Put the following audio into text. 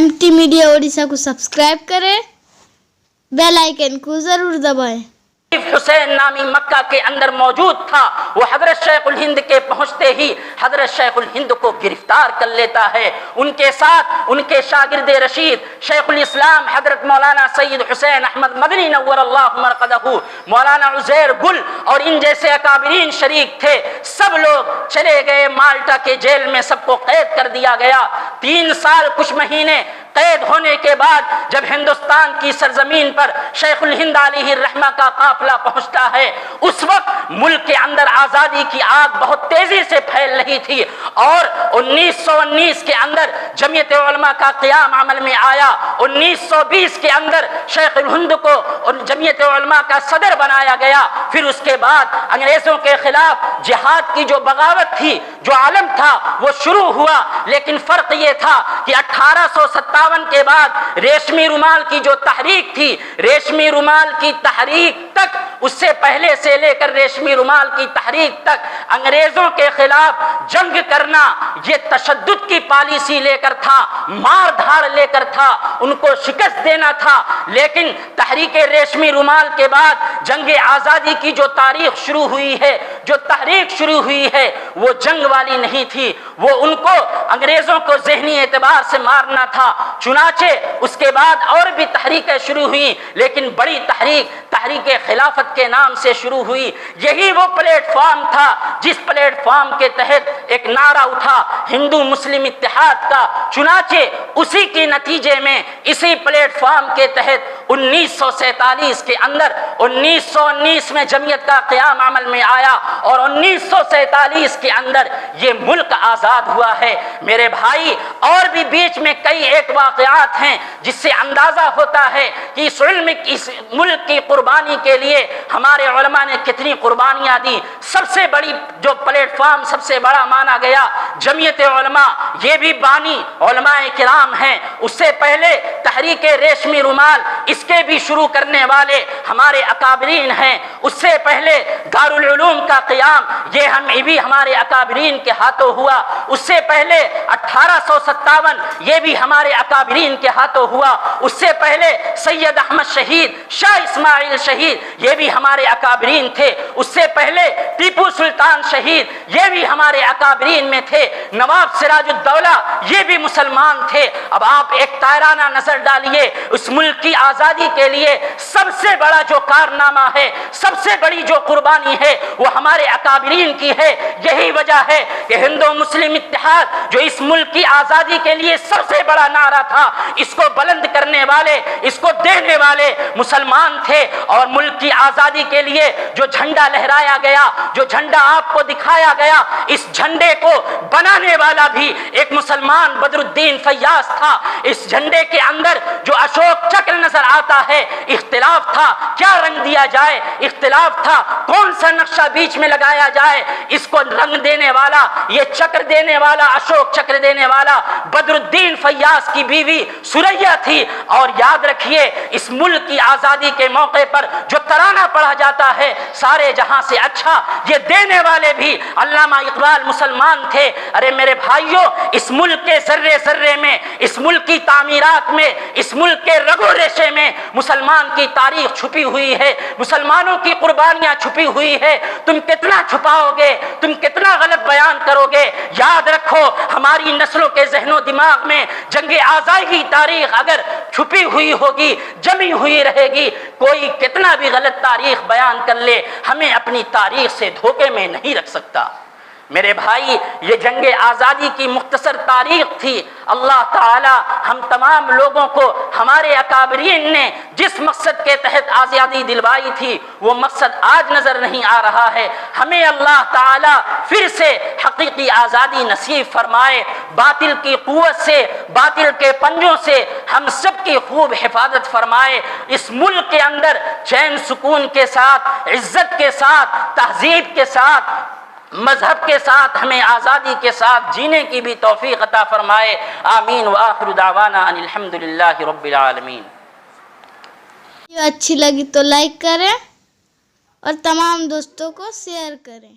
MT media Odisha को subscribe करें, bell icon को जरूर दबाएं। हुसैन नामी मक्का के अंदर मौजूद था। वो हजरत शेखुल हिंद के पहुंचते ही हजरत शेखुल हिंद को गिरफ्तार कर लेता है। उनके साथ उनके शागिर्द रशीद शेखुल इस्लाम हजरत मौलाना सैयद हुसैन अहमद मदनी नव्वरल्लाहु मरकदहू, मौलाना उजैर गुल और इन जैसे अकाबिरीन शरीक थे। सब लोग चले गए माल्टा के जेल में, सबको कैद कर दिया गया। 3 साल कुछ महीने कैद होने के बाद जब हिंदुस्तान की सरजमीन पर शेखुल हिंद अलैहि रहमा का काफिला पहुंचता है, उस वक्त मुल्क के अंदर आजादी की आग बहुत तेजी से फैल रही थी और 1919 के अंदर जमीयत उलमा का क़याम अमल में आया। 1920 के अंदर शेखुल हिंद को जमीयत उलमा का सदर बनाया गया। फिर उसके बाद अंग्रेजों के खिलाफ जिहाद की जो बगावत थी, जो आलम था, वो शुरू हुआ। लेकिन फर्क ये था कि 1857 के बाद रेशमी रुमाल की जो तहरीक थी, रेशमी रुमाल की तहरीक तक, उससे पहले से लेकर रेशमी रुमाल की तहरीक तक अंग्रेजों के खिलाफ जंग करना ये तशद्दुद की पॉलिसी लेकर था, मार धाड़ लेकर था, उनको शिकस्त देना था। लेकिन तहरीक रेशमी रुमाल के बाद जंग आजादी की जो तारीख शुरू हुई है, जो तहरीक शुरू हुई है, वो जंग वाली नहीं थी। वो उनको अंग्रेजों को ज़हनी एतबार से मारना था। चुनाचे उसके बाद और भी तहरीकें शुरू हुई, लेकिन बड़ी तहरीक खिलाफत के नाम से शुरू हुई। यही वो प्लेटफॉर्म था जिस प्लेटफॉर्म के तहत एक नारा उठा हिंदू मुस्लिम इत्तेहाद का। चुनाचे उसी के नतीजे में, इसी प्लेटफॉर्म के तहत 1947 के अंदर 1919 में जमीयत का क़याम अमल में आया और 1947 के अंदर ये मुल्क आज़ाद हुआ है। मेरे भाई, और भी बीच में कई एक वाक़यात हैं जिससे अंदाज़ा होता है कि इस मुल्क की कुर्बानी के लिए हमारे उलमा ने कितनी कुर्बानियाँ दी। सबसे बड़ी जो प्लेटफॉर्म सबसे बड़ा माना गया जमीयत उलमा, ये भी बानी उलमाए किराम हैं। उससे पहले तहरीक रेशमी रुमाल, इसके भी शुरू करने वाले हमारे अकाबरीन हैं। उससे पहले दारुल उलूम का क़याम, ये भी हमारे अकाबरीन के हाथों हुआ। उससे पहले 1857 ये भी हमारे अकाबरीन के हाथों हुआ। उससे पहले सैयद अहमद शहीद, शाह इस्माइल शहीद, ये भी हमारे अकाबरीन थे। उससे पहले टीपू सुल्तान शहीद, ये भी हमारे अकाबरीन में थे। नवाब सिराजुद्दौला, ये भी मुसलमान थे। अब आप एक ताराना नजर डालिए, उस मुल्क की आज़ादी के लिए सबसे बड़ा जो कारनामा है, सबसे बड़ी जो कुर्बानी है, वो हमारे अकाबरीन की है। यही वजह है कि हिंदू मुस्लिम इत्तेहाद जो इस मुल्क की आज़ादी के लिए सबसे बड़ा नारा था, इसको बुलंद करने वाले, इसको देने वाले मुसलमान थे। और मुल्क की आज़ादी के लिए जो झंडा लहराया गया, जो झंडा आपको दिखाया गया, इस झंडे को बनाने वाला भी एक मुसलमान बदरुद्दीन फैयाज था। इस झंडे के अंदर जो अशोक चक्र नजर आता है, इख्तिलाफ था क्या रंग दिया जाए, इख्तिलाफ था कौन सा नक्शा बीच में लगाया जाए। इसको रंग देने वाला, ये चक्र देने वाला, अशोक चक्र देने वाला बदरुद्दीन फैयाज की बीवी सुरैया थी। और याद रखिए, इस मुल्क की आज़ादी के मौके पर जो तराना पढ़ा जाता है, सारे जहां से अच्छा, ये देने वाले भी अल्लामा इकबाल मुसलमान थे। अरे मेरे भाइयों, इस मुल्क के सर्रे सर्रे में, इस मुल्क की तामीरात में, इस मुल्क के रगो रेशे में मुसलमान की तारीख छुपी हुई है, मुसलमानों की कुर्बानियां छुपी हुई है। तुम कितना छुपाओगे, तुम कितना गलत बयान करोगे। याद रखो, हमारी नस्लों के ज़हनो दिमाग में जंगे आज़ादी की तारीख अगर छुपी हुई होगी, जमी हुई रहेगी। कोई कितना भी गलत तारीख बयान कर ले, हमें अपनी तारीख से धोखे में नहीं रख सकता। मेरे भाई, ये जंगे आज़ादी की मुख्तसर तारीख थी। अल्लाह ताला हम तमाम लोगों को, हमारे अकाबरीन ने जिस मकसद के तहत आज़ादी दिलवाई थी, वो मकसद आज नज़र नहीं आ रहा है। हमें अल्लाह ताला फिर से हकीकी आज़ादी नसीब फरमाए। बातिल की कुव्वत से, बातिल के पंजों से हम सब की खूब हिफाजत फरमाए। इस मुल्क के अंदर चैन सुकून के साथ, इज्जत के साथ, तहजीब के साथ, मजहब के साथ, हमें आज़ादी के साथ जीने की भी तौफीक अता फरमाए। आमीन व आखिरु दावाना अनिल हम्दुलिल्लाहि रब्बिल आलमीन। अच्छी लगी तो लाइक करें और तमाम दोस्तों को शेयर करें।